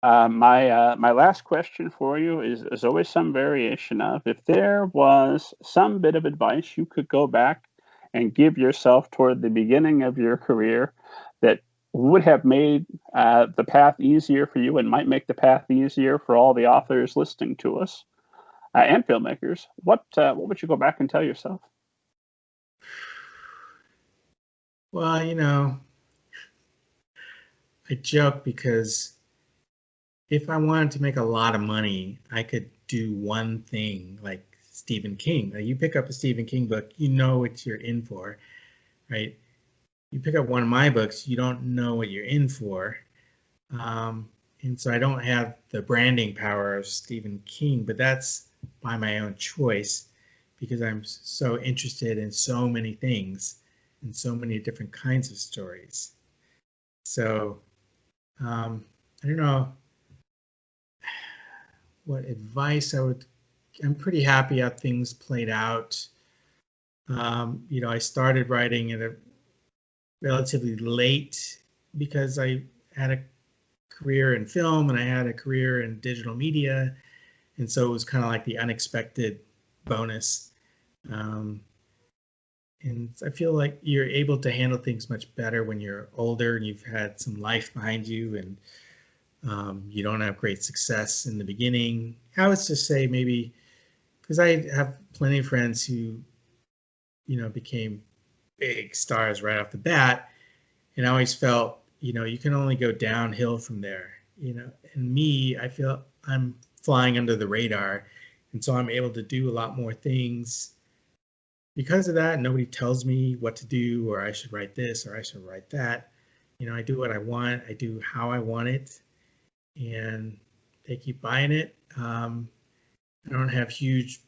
My last question for you is always some variation of, if there was some bit of advice you could go back and give yourself toward the beginning of your career that would have made the path easier for you and might make the path easier for all the authors listening to us and filmmakers, what would you go back and tell yourself? Well, I joke because if I wanted to make a lot of money, I could do one thing like Stephen King. Like, you pick up a Stephen King book, you know what you're in for, right? You pick up one of my books, you don't know what you're in for. And so I don't have the branding power of Stephen King, but that's by my own choice because I'm so interested in so many things and so many different kinds of stories. So I don't know what advice I'm pretty happy how things played out. I started writing at a relatively late because I had a career in film and I had a career in digital media. And so it was kind of like the unexpected bonus. And I feel like you're able to handle things much better when you're older and you've had some life behind you and you don't have great success in the beginning. I would just say maybe, because I have plenty of friends who, became big stars right off the bat. And I always felt, you can only go downhill from there, and me, I feel I'm flying under the radar. And so I'm able to do a lot more things because of that. Nobody tells me what to do, or I should write this, or I should write that. I do what I want. I do how I want it. And they keep buying it. I don't have huge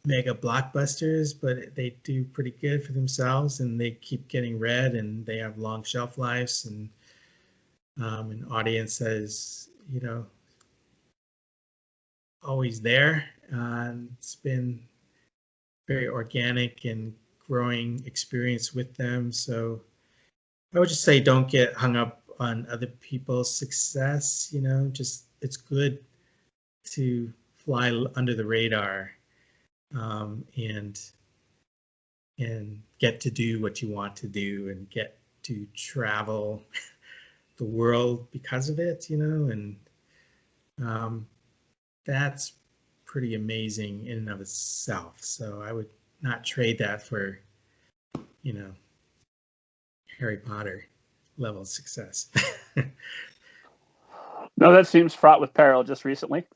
mega blockbusters, but they do pretty good for themselves, and they keep getting read, and they have long shelf lives, and an audience that is, always there. It's been very organic and growing experience with them. So I would just say don't get hung up on other people's success. Just it's good to fly under the radar and get to do what you want to do and get to travel the world because of it, and that's pretty amazing in and of itself. So I would not trade that for, Harry Potter level of success. No, that seems fraught with peril just recently.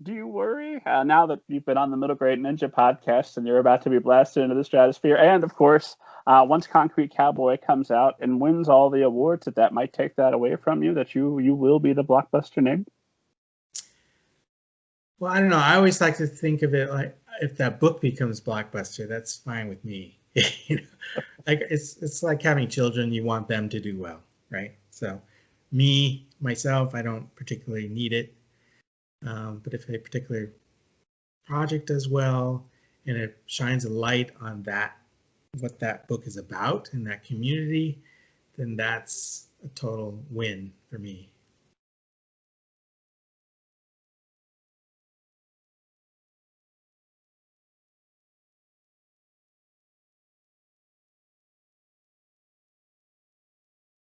Do you worry now that you've been on the Middle Grade Ninja podcast and you're about to be blasted into the stratosphere? And of course, once Concrete Cowboy comes out and wins all the awards, that might take that away from you, that you will be the blockbuster name? Well, I don't know. I always like to think of it like if that book becomes blockbuster, that's fine with me. Like it's like having children. You want them to do well, right? So myself, I don't particularly need it. But if a particular project does well and it shines a light on what that book is about in that community, then that's a total win for me.